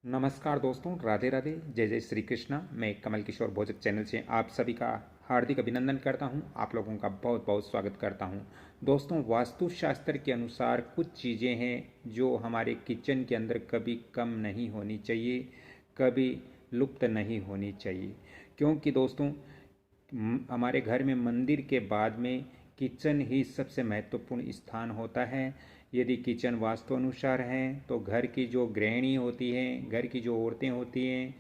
नमस्कार दोस्तों, राधे राधे, जय जय श्री कृष्णा। मैं कमल किशोर भोजक चैनल से आप सभी का हार्दिक अभिनंदन करता हूं। आप लोगों का बहुत बहुत स्वागत करता हूं। दोस्तों, वास्तुशास्त्र के अनुसार कुछ चीज़ें हैं जो हमारे किचन के अंदर कभी कम नहीं होनी चाहिए, कभी लुप्त नहीं होनी चाहिए। क्योंकि दोस्तों, हमारे घर में मंदिर के बाद में किचन ही सबसे महत्वपूर्ण स्थान होता है। यदि किचन वास्तु अनुसार है तो घर की जो गृहिणी होती हैं, घर की जो औरतें होती हैं,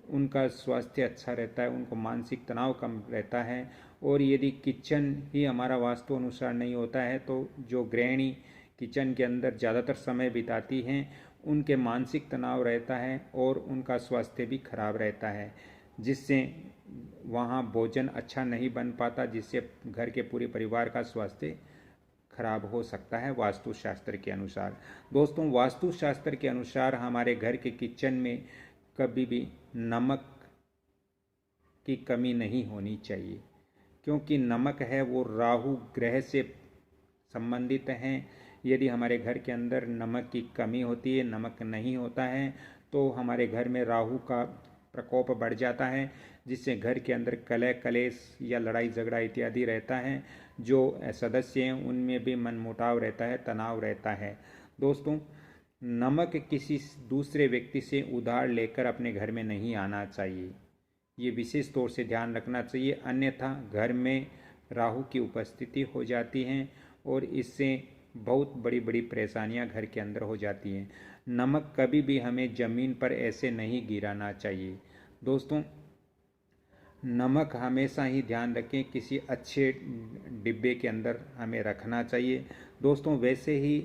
उनका स्वास्थ्य अच्छा रहता है, उनको मानसिक तनाव कम रहता है। और यदि किचन ही हमारा वास्तु अनुसार नहीं होता है तो जो गृहिणी किचन के अंदर ज़्यादातर समय बिताती हैं, उनके मानसिक तनाव रहता है और उनका स्वास्थ्य भी खराब रहता है, जिससे वहाँ भोजन अच्छा नहीं बन पाता, जिससे घर के पूरे परिवार का स्वास्थ्य खराब हो सकता है वास्तुशास्त्र के अनुसार। दोस्तों, वास्तुशास्त्र के अनुसार हमारे घर के किचन में कभी भी नमक की कमी नहीं होनी चाहिए, क्योंकि नमक है वो राहु ग्रह से संबंधित हैं। यदि हमारे घर के अंदर नमक की कमी होती है, नमक नहीं होता है, तो हमारे घर में राहु का प्रकोप बढ़ जाता है, जिससे घर के अंदर कलह कलेश या लड़ाई झगड़ा इत्यादि रहता है। जो सदस्य हैं उनमें भी मनमुटाव रहता है, तनाव रहता है। दोस्तों, नमक किसी दूसरे व्यक्ति से उधार लेकर अपने घर में नहीं आना चाहिए, ये विशेष तौर से ध्यान रखना चाहिए, अन्यथा घर में राहु की उपस्थिति हो जाती है और इससे बहुत बड़ी बड़ी परेशानियां घर के अंदर हो जाती हैं। नमक कभी भी हमें ज़मीन पर ऐसे नहीं गिराना चाहिए। दोस्तों, नमक हमेशा ही ध्यान रखें किसी अच्छे डिब्बे के अंदर हमें रखना चाहिए। दोस्तों, वैसे ही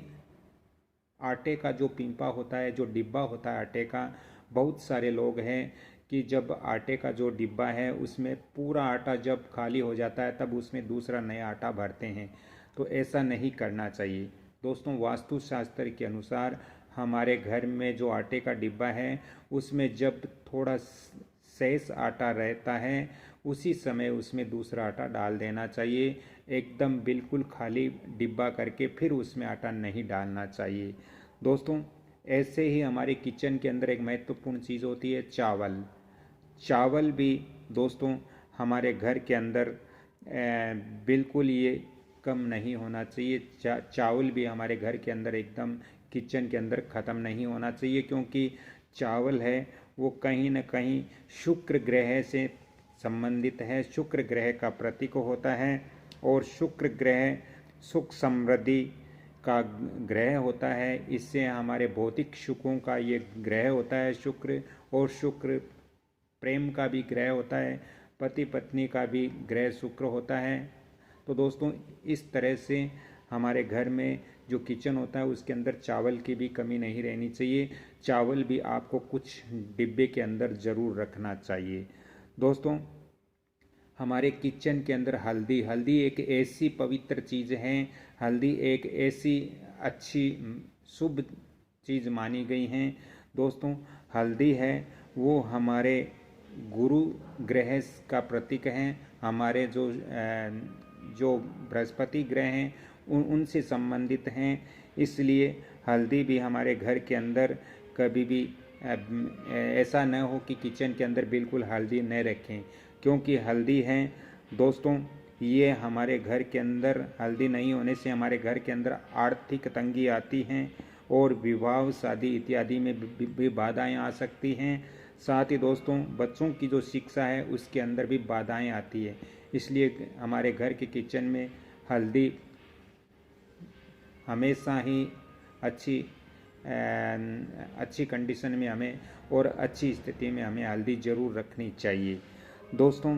आटे का जो पीपा होता है, जो डिब्बा होता है आटे का, बहुत सारे लोग हैं कि जब आटे का जो डिब्बा है उसमें पूरा आटा जब खाली हो जाता है तब उसमें दूसरा नया आटा भरते हैं, तो ऐसा नहीं करना चाहिए। दोस्तों, वास्तुशास्त्र के अनुसार हमारे घर में जो आटे का डिब्बा है उसमें जब थोड़ा शेष आटा रहता है उसी समय उसमें दूसरा आटा डाल देना चाहिए। एकदम बिल्कुल खाली डिब्बा करके फिर उसमें आटा नहीं डालना चाहिए। दोस्तों, ऐसे ही हमारे किचन के अंदर एक महत्वपूर्ण चीज़ होती है चावल। चावल भी दोस्तों हमारे घर के अंदर बिल्कुल ये कम नहीं होना चाहिए। चावल भी हमारे घर के अंदर एकदम किचन के अंदर ख़त्म नहीं होना चाहिए, क्योंकि चावल है वो कहीं न कहीं शुक्र ग्रह से संबंधित है, शुक्र ग्रह का प्रतीक होता है। और शुक्र ग्रह सुख समृद्धि का ग्रह होता है, इससे हमारे भौतिक सुखों का ये ग्रह होता है शुक्र। और शुक्र प्रेम का भी ग्रह होता है, पति पत्नी का भी ग्रह शुक्र होता है। तो दोस्तों, इस तरह से हमारे घर में जो किचन होता है उसके अंदर चावल की भी कमी नहीं रहनी चाहिए। चावल भी आपको कुछ डिब्बे के अंदर ज़रूर रखना चाहिए। दोस्तों, हमारे किचन के अंदर हल्दी, हल्दी एक ऐसी पवित्र चीज़ है, हल्दी एक ऐसी अच्छी शुभ चीज़ मानी गई है। दोस्तों, हल्दी है वो हमारे गुरु ग्रह का प्रतीक है। हमारे जो बृहस्पति ग्रह हैं उनसे संबंधित हैं, इसलिए हल्दी भी हमारे घर के अंदर कभी भी ऐसा न हो कि किचन के अंदर बिल्कुल हल्दी न रखें, क्योंकि हल्दी है दोस्तों, ये हमारे घर के अंदर हल्दी नहीं होने से हमारे घर के अंदर आर्थिक तंगी आती हैं और विवाह शादी इत्यादि में भी बाधाएं आ सकती हैं। साथ ही दोस्तों, बच्चों की जो शिक्षा है उसके अंदर भी बाधाएं आती है, इसलिए हमारे घर के किचन में हल्दी हमेशा ही अच्छी कंडीशन में हमें और अच्छी स्थिति में हमें हल्दी ज़रूर रखनी चाहिए। दोस्तों,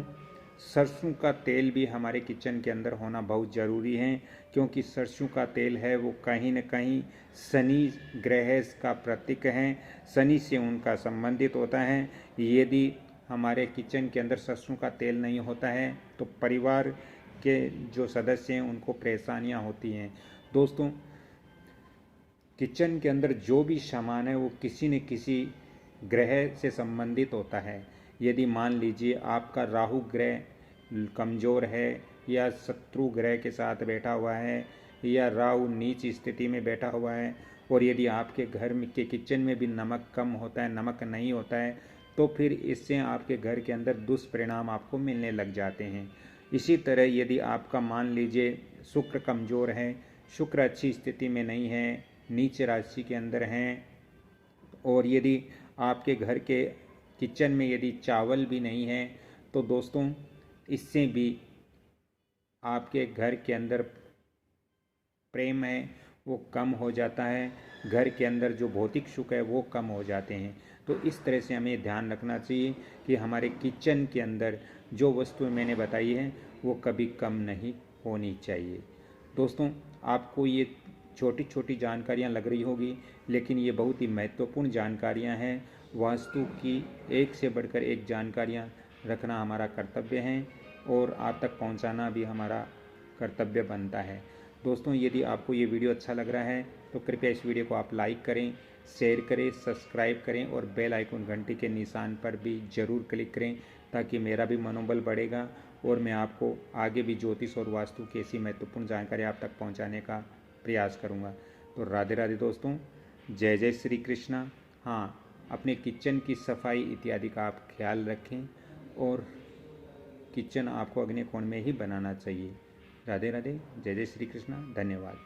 सरसों का तेल भी हमारे किचन के अंदर होना बहुत ज़रूरी है, क्योंकि सरसों का तेल है वो कहीं न कहीं शनि ग्रह का प्रतीक है, शनि से उनका संबंधित होता है। यदि हमारे किचन के अंदर सरसों का तेल नहीं होता है तो परिवार के जो सदस्य हैं उनको परेशानियां होती हैं। दोस्तों, किचन के अंदर जो भी सामान है वो किसी न किसी ग्रह से संबंधित होता है। यदि मान लीजिए आपका राहु ग्रह कमज़ोर है या शत्रु ग्रह के साथ बैठा हुआ है या राहु नीच स्थिति में बैठा हुआ है और यदि आपके घर में के किचन में भी नमक कम होता है, नमक नहीं होता है, तो फिर इससे आपके घर के अंदर दुष्परिणाम आपको मिलने लग जाते हैं। इसी तरह यदि आपका मान लीजिए शुक्र कमज़ोर है, शुक्र अच्छी स्थिति में नहीं है, नीच राशि के अंदर हैं, और यदि आपके घर के किचन में यदि चावल भी नहीं है, तो दोस्तों इससे भी आपके घर के अंदर प्रेम है वो कम हो जाता है, घर के अंदर जो भौतिक सुख है वो कम हो जाते हैं। तो इस तरह से हमें ध्यान रखना चाहिए कि हमारे किचन के अंदर जो वस्तुएं मैंने बताई हैं वो कभी कम नहीं होनी चाहिए। दोस्तों आपको ये छोटी छोटी जानकारियाँ लग रही होगी, लेकिन ये बहुत ही महत्वपूर्ण जानकारियाँ हैं। वास्तु की एक से बढ़कर एक जानकारियाँ रखना हमारा कर्तव्य है और आप तक पहुँचाना भी हमारा कर्तव्य बनता है। दोस्तों यदि आपको ये वीडियो अच्छा लग रहा है तो कृपया इस वीडियो को आप लाइक करें, शेयर करें, सब्सक्राइब करें और बेल आइकन घंटी के निशान पर भी ज़रूर क्लिक करें, ताकि मेरा भी मनोबल बढ़ेगा और मैं आपको आगे भी ज्योतिष और वास्तु की ऐसी महत्वपूर्ण जानकारी आप तक पहुंचाने का प्रयास करूंगा। तो राधे राधे दोस्तों, जय जय श्री कृष्णा। हाँ, अपने किचन की सफाई इत्यादि का आप ख्याल रखें और किचन आपको अग्नि कोण में ही बनाना चाहिए। राधे राधे, जय जय श्री कृष्णा, धन्यवाद।